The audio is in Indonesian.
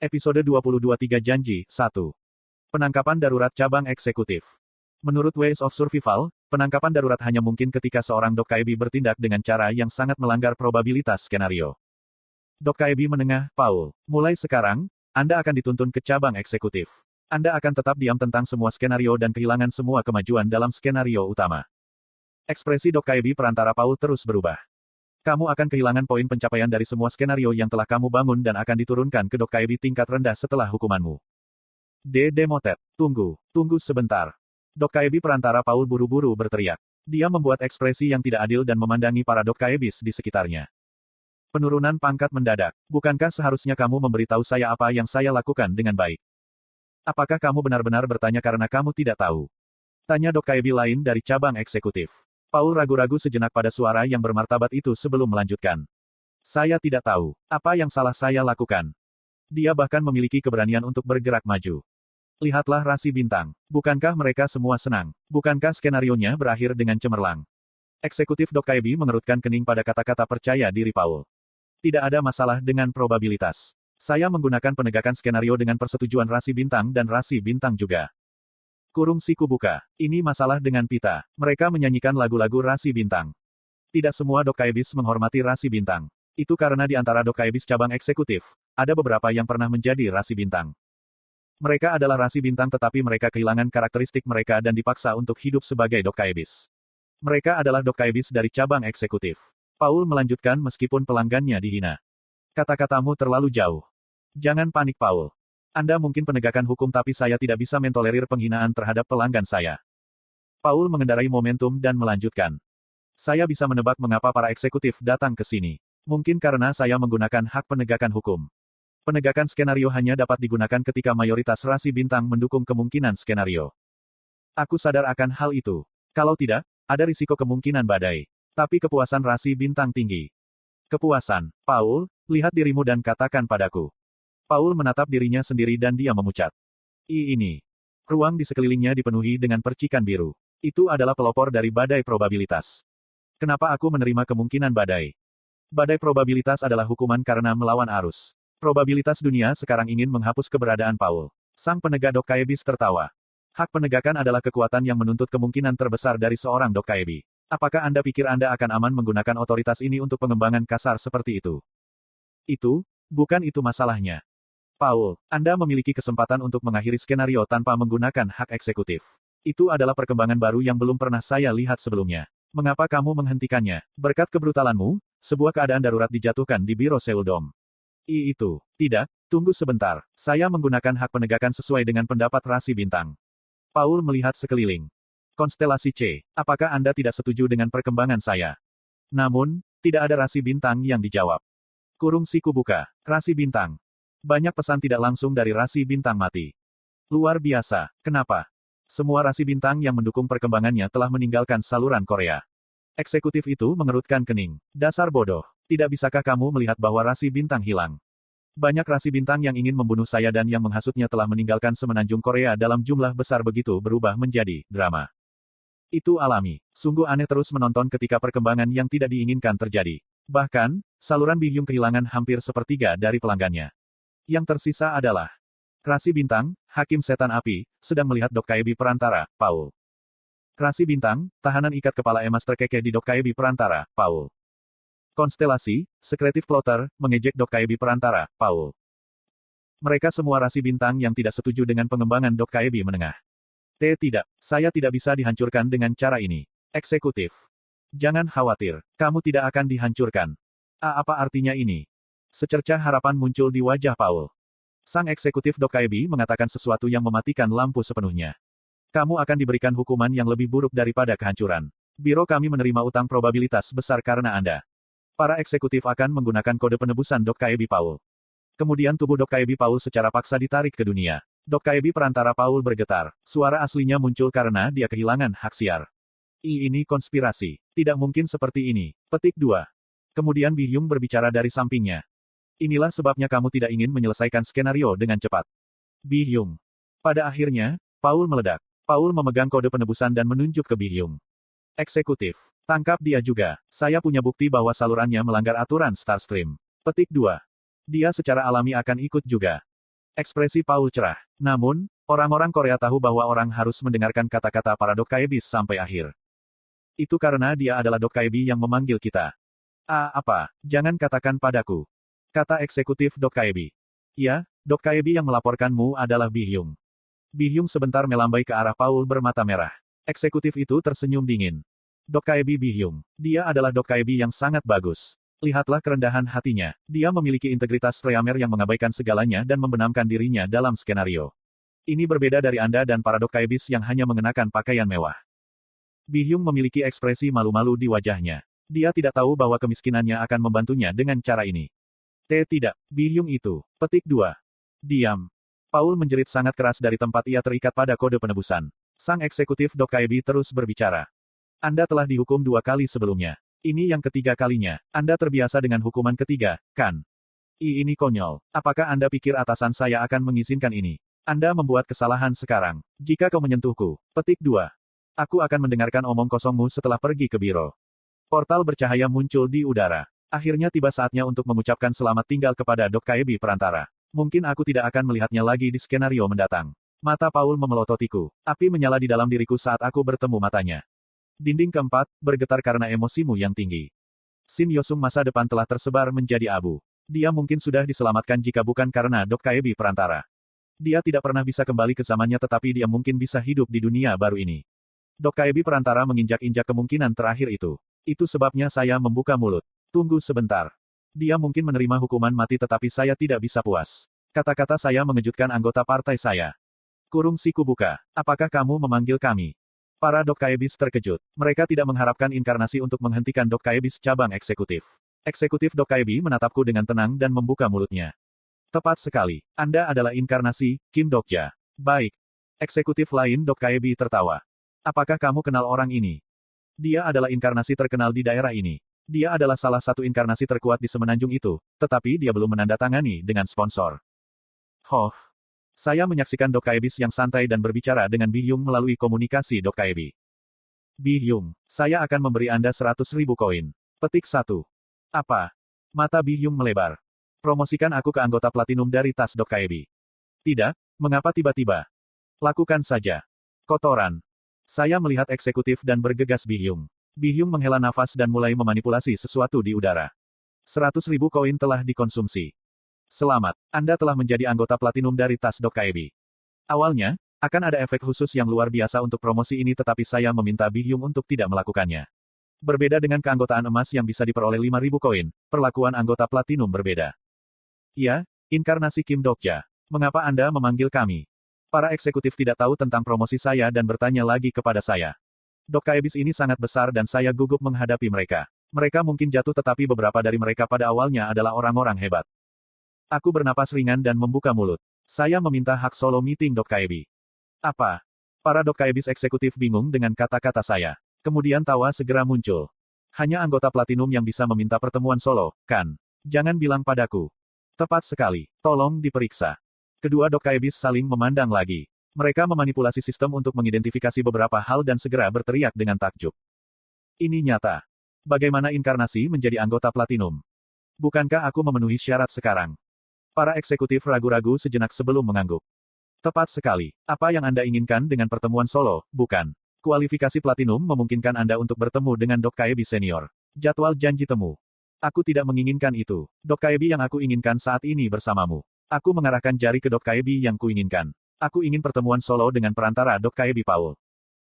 Episode 22 Janji, 1. Penangkapan darurat cabang eksekutif. Menurut Ways of Survival, penangkapan darurat hanya mungkin ketika seorang Dokkaebi bertindak dengan cara yang sangat melanggar probabilitas skenario. Dokkaebi menengah, Paul. Mulai sekarang, Anda akan dituntun ke cabang eksekutif. Anda akan tetap diam tentang semua skenario dan kehilangan semua kemajuan dalam skenario utama. Ekspresi Dokkaebi perantara Paul terus berubah. Kamu akan kehilangan poin pencapaian dari semua skenario yang telah kamu bangun dan akan diturunkan ke Dokkaebi tingkat rendah setelah hukumanmu. Demotet. Tunggu sebentar. Dokkaebi perantara Paul buru-buru berteriak. Dia membuat ekspresi yang tidak adil dan memandangi para Dokkaebis di sekitarnya. Penurunan pangkat mendadak. Bukankah seharusnya kamu memberitahu saya apa yang saya lakukan dengan baik? Apakah kamu benar-benar bertanya karena kamu tidak tahu? Tanya Dokkaebi lain dari cabang eksekutif. Paul ragu-ragu sejenak pada suara yang bermartabat itu sebelum melanjutkan. Saya tidak tahu apa yang salah saya lakukan. Dia bahkan memiliki keberanian untuk bergerak maju. Lihatlah rasi bintang. Bukankah mereka semua senang? Bukankah skenarionya berakhir dengan cemerlang? Eksekutif Dokkaebi mengerutkan kening pada kata-kata percaya diri Paul. Tidak ada masalah dengan probabilitas. Saya menggunakan penegakan skenario dengan persetujuan rasi bintang dan rasi bintang juga. Kurung siku buka. Ini masalah dengan pita. Mereka menyanyikan lagu-lagu rasi bintang. Tidak semua Dokkaebis menghormati rasi bintang. Itu karena di antara Dokkaebis cabang eksekutif, ada beberapa yang pernah menjadi rasi bintang. Mereka adalah rasi bintang tetapi mereka kehilangan karakteristik mereka dan dipaksa untuk hidup sebagai Dokkaebis. Mereka adalah Dokkaebis dari cabang eksekutif. Paul melanjutkan meskipun pelanggannya dihina. Kata-katamu terlalu jauh. Jangan panik Paul. Anda mungkin penegakan hukum tapi saya tidak bisa mentolerir penghinaan terhadap pelanggan saya. Paul mengendarai momentum dan melanjutkan. Saya bisa menebak mengapa para eksekutif datang ke sini. Mungkin karena saya menggunakan hak penegakan hukum. Penegakan skenario hanya dapat digunakan ketika mayoritas rasi bintang mendukung kemungkinan skenario. Aku sadar akan hal itu. Kalau tidak, ada risiko kemungkinan badai. Tapi kepuasan rasi bintang tinggi. Kepuasan, Paul, lihat dirimu dan katakan padaku. Paul menatap dirinya sendiri dan dia memucat. Ini. Ruang di sekelilingnya dipenuhi dengan percikan biru. Itu adalah pelopor dari badai probabilitas. Kenapa aku menerima kemungkinan badai? Badai probabilitas adalah hukuman karena melawan arus. Probabilitas dunia sekarang ingin menghapus keberadaan Paul. Sang penegak Dokkaebis tertawa. Hak penegakan adalah kekuatan yang menuntut kemungkinan terbesar dari seorang Dokkaebi. Apakah Anda pikir Anda akan aman menggunakan otoritas ini untuk pengembangan kasar seperti itu? Bukan itu masalahnya. Paul, Anda memiliki kesempatan untuk mengakhiri skenario tanpa menggunakan hak eksekutif. Itu adalah perkembangan baru yang belum pernah saya lihat sebelumnya. Mengapa kamu menghentikannya? Berkat kebrutalanmu, sebuah keadaan darurat dijatuhkan di Biro Seudom. Tidak, tunggu sebentar. Saya menggunakan hak penegakan sesuai dengan pendapat rasi bintang. Paul melihat sekeliling. Konstelasi C, apakah Anda tidak setuju dengan perkembangan saya? Namun, tidak ada rasi bintang yang dijawab. Kurung siku buka. Rasi bintang. Banyak pesan tidak langsung dari rasi bintang mati. Luar biasa. Kenapa? Semua rasi bintang yang mendukung perkembangannya telah meninggalkan saluran Korea. Eksekutif itu mengerutkan kening. Dasar bodoh. Tidak bisakah kamu melihat bahwa rasi bintang hilang? Banyak rasi bintang yang ingin membunuh saya dan yang menghasutnya telah meninggalkan semenanjung Korea dalam jumlah besar begitu berubah menjadi drama. Itu alami. Sungguh aneh terus menonton ketika perkembangan yang tidak diinginkan terjadi. Bahkan, saluran Bihyung kehilangan hampir sepertiga dari pelanggannya. Yang tersisa adalah rasi bintang, Hakim Setan Api, sedang melihat Dokkaebi perantara, Paul. Rasi bintang, tahanan ikat kepala emas terkekeh di Dokkaebi perantara, Paul. Konstelasi, Secretive Plotter, mengejek Dokkaebi perantara, Paul. Mereka semua rasi bintang yang tidak setuju dengan pengembangan Dokkaebi menengah. Tidak, saya tidak bisa dihancurkan dengan cara ini. Eksekutif. Jangan khawatir, kamu tidak akan dihancurkan. Apa artinya ini? Secercah harapan muncul di wajah Paul. Sang eksekutif Dokkaebi mengatakan sesuatu yang mematikan lampu sepenuhnya. Kamu akan diberikan hukuman yang lebih buruk daripada kehancuran. Biro kami menerima utang probabilitas besar karena Anda. Para eksekutif akan menggunakan kode penebusan Dokkaebi Paul. Kemudian tubuh Dokkaebi Paul secara paksa ditarik ke dunia. Dokkaebi perantara Paul bergetar. Suara aslinya muncul karena dia kehilangan hak siar. Ini konspirasi. Tidak mungkin seperti ini. Petik 2. Kemudian Bihyung berbicara dari sampingnya. Inilah sebabnya kamu tidak ingin menyelesaikan skenario dengan cepat. Bihyung. Pada akhirnya, Paul meledak. Paul memegang kode penebusan dan menunjuk ke Bihyung. Eksekutif. Tangkap dia juga. Saya punya bukti bahwa salurannya melanggar aturan Starstream. Petik 2. Dia secara alami akan ikut juga. Ekspresi Paul cerah. Namun, orang-orang Korea tahu bahwa orang harus mendengarkan kata-kata para Dokkaebis sampai akhir. Itu karena dia adalah Dokkaibi yang memanggil kita. Apa? Jangan katakan padaku. Kata eksekutif Dokkaibi. Ya, Dokkaibi yang melaporkanmu adalah Bi-hyung. Bi-hyung sebentar melambai ke arah Paul bermata merah. Eksekutif itu tersenyum dingin. Dokkaibi Bi-hyung. Dia adalah Dokkaibi yang sangat bagus. Lihatlah kerendahan hatinya. Dia memiliki integritas Streamer yang mengabaikan segalanya dan membenamkan dirinya dalam skenario. Ini berbeda dari Anda dan para Dokkaibis yang hanya mengenakan pakaian mewah. Bi-hyung memiliki ekspresi malu-malu di wajahnya. Dia tidak tahu bahwa kemiskinannya akan membantunya dengan cara ini. Tidak, Bi-hyung itu. Petik 2. Diam. Paul menjerit sangat keras dari tempat ia terikat pada kode penebusan. Sang eksekutif Dokkaibi terus berbicara. Anda telah dihukum 2 kali sebelumnya. Ini yang ketiga kalinya. Anda terbiasa dengan hukuman ketiga, kan? Ini konyol. Apakah Anda pikir atasan saya akan mengizinkan ini? Anda membuat kesalahan sekarang. Jika kau menyentuhku. Petik 2. Aku akan mendengarkan omong kosongmu setelah pergi ke biro. Portal bercahaya muncul di udara. Akhirnya tiba saatnya untuk mengucapkan selamat tinggal kepada Dokkaibi perantara. Mungkin aku tidak akan melihatnya lagi di skenario mendatang. Mata Paul memelototiku. Api menyala di dalam diriku saat aku bertemu matanya. Dinding keempat, bergetar karena emosimu yang tinggi. Shin Yosung masa depan telah tersebar menjadi abu. Dia mungkin sudah diselamatkan jika bukan karena Dokkaibi perantara. Dia tidak pernah bisa kembali ke zamannya tetapi dia mungkin bisa hidup di dunia baru ini. Dokkaibi perantara menginjak-injak kemungkinan terakhir itu. Itu sebabnya saya membuka mulut. Tunggu sebentar. Dia mungkin menerima hukuman mati tetapi saya tidak bisa puas. Kata-kata saya mengejutkan anggota partai saya. Kurung siku buka. Apakah kamu memanggil kami? Para Dokkaibis terkejut. Mereka tidak mengharapkan inkarnasi untuk menghentikan Dokkaibis cabang eksekutif. Eksekutif Dokkaibi menatapku dengan tenang dan membuka mulutnya. Tepat sekali. Anda adalah inkarnasi, Kim Dokja. Baik. Eksekutif lain Dokkaibi tertawa. Apakah kamu kenal orang ini? Dia adalah inkarnasi terkenal di daerah ini. Dia adalah salah satu inkarnasi terkuat di semenanjung itu, tetapi dia belum menandatangani dengan sponsor. Saya menyaksikan Dokkaibis yang santai dan berbicara dengan Bi-hyung melalui komunikasi Dokkaibi. Bi-hyung, saya akan memberi Anda 100.000 koin. Petik 1. Apa? Mata Bi-hyung melebar. Promosikan aku ke anggota platinum dari tas Dokkaibi. Tidak, mengapa tiba-tiba? Lakukan saja. Kotoran. Saya melihat eksekutif dan bergegas Bi-hyung. Bi-hyung menghela nafas dan mulai memanipulasi sesuatu di udara. 100.000 koin telah dikonsumsi. Selamat, Anda telah menjadi anggota platinum dari tas Dokkaibi. Awalnya, akan ada efek khusus yang luar biasa untuk promosi ini tetapi saya meminta Bi-hyung untuk tidak melakukannya. Berbeda dengan keanggotaan emas yang bisa diperoleh 5.000 koin, perlakuan anggota platinum berbeda. Ya, inkarnasi Kim Dokja. Mengapa Anda memanggil kami? Para eksekutif tidak tahu tentang promosi saya dan bertanya lagi kepada saya. Dokkaibis ini sangat besar dan saya gugup menghadapi mereka. Mereka mungkin jatuh tetapi beberapa dari mereka pada awalnya adalah orang-orang hebat. Aku bernapas ringan dan membuka mulut. Saya meminta hak solo meeting Dokkaibi. Apa? Para Dokkaibis eksekutif bingung dengan kata-kata saya. Kemudian tawa segera muncul. Hanya anggota platinum yang bisa meminta pertemuan solo, kan? Jangan bilang padaku. Tepat sekali. Tolong diperiksa. Kedua Dokkaibis saling memandang lagi. Mereka memanipulasi sistem untuk mengidentifikasi beberapa hal dan segera berteriak dengan takjub. Ini nyata. Bagaimana inkarnasi menjadi anggota platinum? Bukankah aku memenuhi syarat sekarang? Para eksekutif ragu-ragu sejenak sebelum mengangguk. Tepat sekali. Apa yang Anda inginkan dengan pertemuan solo, bukan? Kualifikasi platinum memungkinkan Anda untuk bertemu dengan Dokkaibi senior. Jadwal janji temu. Aku tidak menginginkan itu. Dokkaibi yang aku inginkan saat ini bersamamu. Aku mengarahkan jari ke Dokkaibi yang kuinginkan. Aku ingin pertemuan solo dengan perantara Dokkaibi Paul.